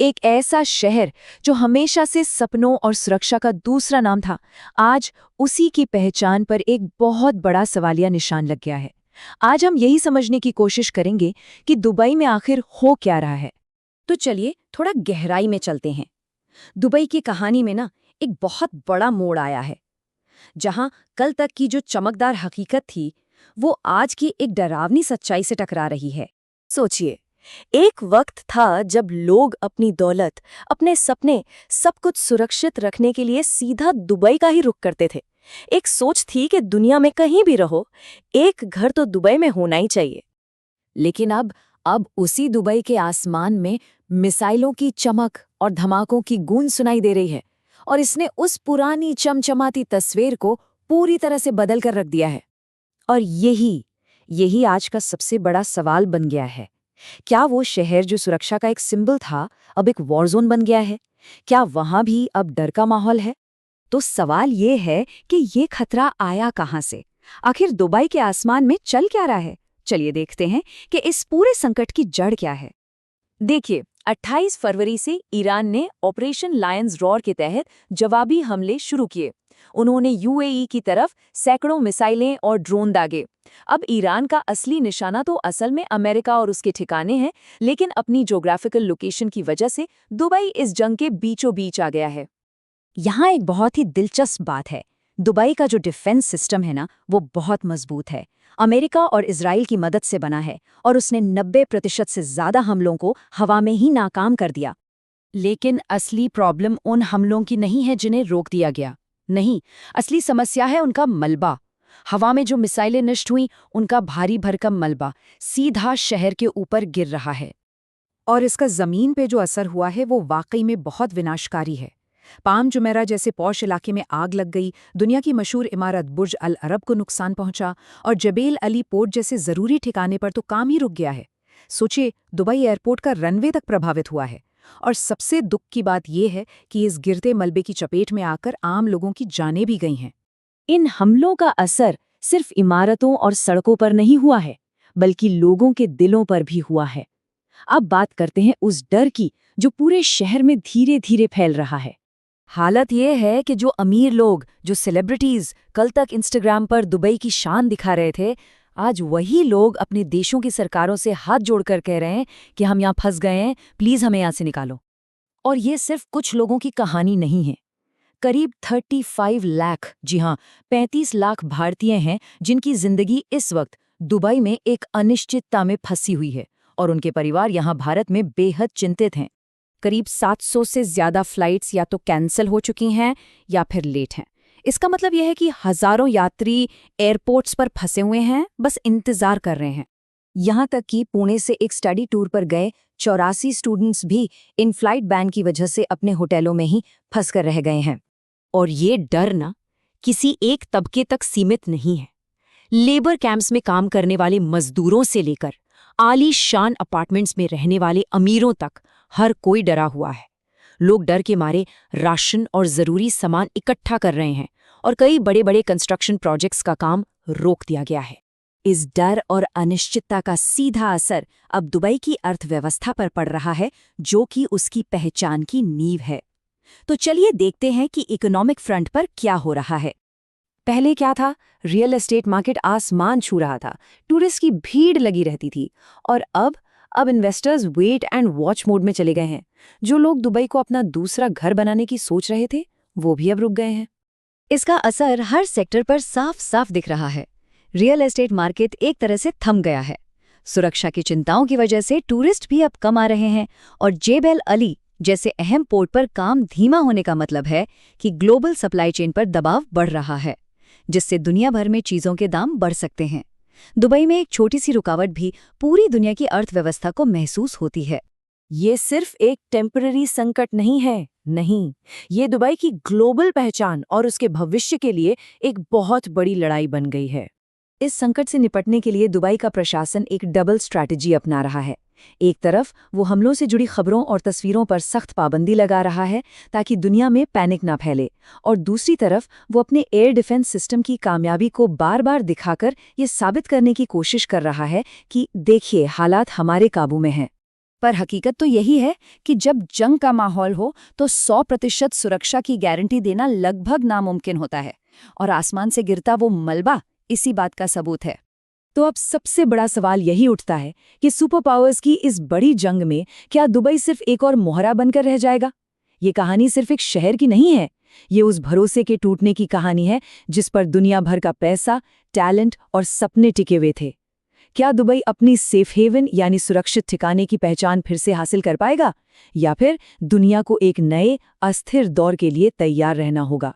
एक ऐसा शहर जो हमेशा से सपनों और सुरक्षा का दूसरा नाम था, आज उसी की पहचान पर एक बहुत बड़ा सवालिया निशान लग गया है। आज हम यही समझने की कोशिश करेंगे कि दुबई में आखिर हो क्या रहा है। तो चलिए थोड़ा गहराई में चलते हैं। दुबई की कहानी में ना एक बहुत बड़ा मोड़ आया है। जहां कल तक की जो चमकदार हकीकत थी, वो आज की एक डरावनी सच्चाई से टकरा रही है। सोचिए, एक वक्त था जब लोग अपनी दौलत, अपने सपने, सब कुछ सुरक्षित रखने के लिए सीधा दुबई का ही रुख करते थे। एक सोच थी कि दुनिया में कहीं भी रहो, एक घर तो दुबई में होना ही चाहिए। लेकिन अब उसी दुबई के आसमान में मिसाइलों की चमक और धमाकों की गूंज सुनाई दे रही है, और इसने उस पुरानी चमचमाती तस्वीर को पूरी तरह से बदल कर रख दिया है। और यही आज का सबसे बड़ा सवाल बन गया है। क्या वो शहर जो सुरक्षा का एक सिंबल था, अब एक वॉर जोन बन गया है? क्या वहां भी अब डर का माहौल है? तो सवाल ये है कि ये खतरा आया कहां से? आखिर दुबई के आसमान में चल क्या रहा है? चलिए देखते हैं कि इस पूरे संकट की जड़ क्या है। देखिए, 28 फरवरी से ईरान ने ऑपरेशन लायंस रॉर के तहत जवाबी हमले शुरू किए। उन्होंने यूएई की तरफ सैकड़ों मिसाइलें और ड्रोन दागे। अब ईरान का असली निशाना तो असल में अमेरिका और उसके ठिकाने हैं, लेकिन अपनी ज्योग्राफिकल लोकेशन की वजह से दुबई इस जंग के बीचों बीच आ गया है। यहाँ एक बहुत ही दिलचस्प बात है। दुबई का जो डिफेंस सिस्टम है ना, वो बहुत मजबूत है। अमेरिका और इजराइल की मदद से बना है, और उसने 90% से ज्यादा हमलों को हवा में ही नाकाम कर दिया। लेकिन असली प्रॉब्लम उन हमलों की नहीं है जिन्हें रोक दिया गया। नहीं, असली समस्या है उनका मलबा। हवा में जो मिसाइलें नष्ट हुई, उनका भारी भरकम मलबा सीधा शहर के ऊपर गिर रहा है। और इसका जमीन पे जो असर हुआ है, वो वाकई में बहुत विनाशकारी है। पाम जुमेरा जैसे पौश इलाके में आग लग गई, दुनिया की मशहूर इमारत बुर्ज अल अरब को नुकसान पहुंचा, और जबेल अली पोर्ट जैसे जरूरी ठिकाने पर तो काम ही रुक गया है। सोचिए, दुबई एयरपोर्ट का रनवे तक प्रभावित हुआ है। और सबसे दुख की बात यह है कि इस गिरते मलबे की चपेट में आकर आम लोगों की जानें भी गई हैं। इन हमलों का असर सिर्फ इमारतों और सड़कों पर नहीं हुआ है, बल्कि लोगों के दिलों पर भी हुआ है। अब बात करते हैं उस डर की जो पूरे शहर में धीरे धीरे फैल रहा है। हालत यह है कि जो अमीर लोग, जो सेलिब्रिटीज कल तक इंस्टाग्राम पर दुबई की शान दिखा रहे थे, आज वही लोग अपने देशों की सरकारों से हाथ जोड़कर कह रहे हैं कि हम यहाँ फंस गए हैं, प्लीज हमें यहाँ से निकालो। और ये सिर्फ कुछ लोगों की कहानी नहीं है। करीब 35 लाख, जी हाँ, 35 लाख भारतीय हैं जिनकी जिंदगी इस वक्त दुबई में एक अनिश्चितता में फंसी हुई है, और उनके परिवार यहाँ भारत में बेहद चिंतित हैं। करीब 700 से ज्यादा फ्लाइट्स या तो कैंसिल हो चुकी हैं या फिर लेट हैं। इसका मतलब यह है कि हजारों यात्री एयरपोर्ट्स पर फंसे हुए हैं, बस इंतजार कर रहे हैं। यहाँ तक कि पुणे से एक स्टडी टूर पर गए 84 स्टूडेंट्स भी इन फ्लाइट बैन की वजह से अपने होटलों में ही फंस कर रह गए हैं। और ये डर ना किसी एक तबके तक सीमित नहीं है। लेबर कैंप्स में काम करने वाले मजदूरों से लेकर आलीशान अपार्टमेंट्स में रहने वाले अमीरों तक हर कोई डरा हुआ है। लोग डर के मारे राशन और जरूरी सामान इकट्ठा कर रहे हैं, और कई बड़े बड़े कंस्ट्रक्शन प्रोजेक्ट्स का काम रोक दिया गया है। इस डर और अनिश्चितता का सीधा असर अब दुबई की अर्थव्यवस्था पर पड़ रहा है, जो कि उसकी पहचान की नींव है। तो चलिए देखते हैं कि इकोनॉमिक फ्रंट पर क्या हो रहा है। पहले क्या था? रियल एस्टेट मार्केट आसमान छू रहा था, टूरिस्ट की भीड़ लगी रहती थी। और अब investors wait and watch mode में चले गए हैं। जो लोग दुबई को अपना दूसरा घर बनाने की सोच रहे थे, वो भी अब रुक गए हैं। इसका असर हर सेक्टर पर साफ साफ दिख रहा है। रियल एस्टेट मार्केट एक तरह से थम गया है। सुरक्षा की चिंताओं की वजह से टूरिस्ट भी अब कम आ रहे हैं, और जेबेल अली जैसे अहम पोर्ट पर काम धीमा होने का मतलब है कि ग्लोबल सप्लाई चेन पर दबाव बढ़ रहा है, जिससे दुनिया भर में चीजों के दाम बढ़ सकते हैं। दुबई में एक छोटी सी रुकावट भी पूरी दुनिया की अर्थव्यवस्था को महसूस होती है। ये सिर्फ एक टेम्पररी संकट नहीं है, नहीं, ये दुबई की ग्लोबल पहचान और उसके भविष्य के लिए एक बहुत बड़ी लड़ाई बन गई है। इस संकट से निपटने के लिए दुबई का प्रशासन एक डबल स्ट्रैटेजी अपना रहा है। एक तरफ वो हमलों से जुड़ी खबरों और तस्वीरों पर सख्त पाबंदी लगा रहा है ताकि दुनिया में पैनिक ना फैले, और दूसरी तरफ वो अपने एयर डिफेंस सिस्टम की कामयाबी को बार बार दिखाकर ये साबित करने की कोशिश कर रहा है कि देखिए, हालात हमारे काबू में हैं। पर हकीकत तो यही है कि जब जंग का माहौल हो तो 100% सुरक्षा की गारंटी देना लगभग नामुमकिन होता है, और आसमान से गिरता वो मलबा इसी बात का सबूत है। तो अब सबसे बड़ा सवाल यही उठता है कि सुपर पावर्स की इस बड़ी जंग में क्या दुबई सिर्फ एक और मोहरा बनकर रह जाएगा? ये कहानी सिर्फ एक शहर की नहीं है, ये उस भरोसे के टूटने की कहानी है जिस पर दुनिया भर का पैसा, टैलेंट और सपने टिके हुए थे। क्या दुबई अपनी सेफ हेवन यानी सुरक्षित ठिकाने की पहचान फिर से हासिल कर पाएगा, या फिर दुनिया को एक नए अस्थिर दौर के लिए तैयार रहना होगा?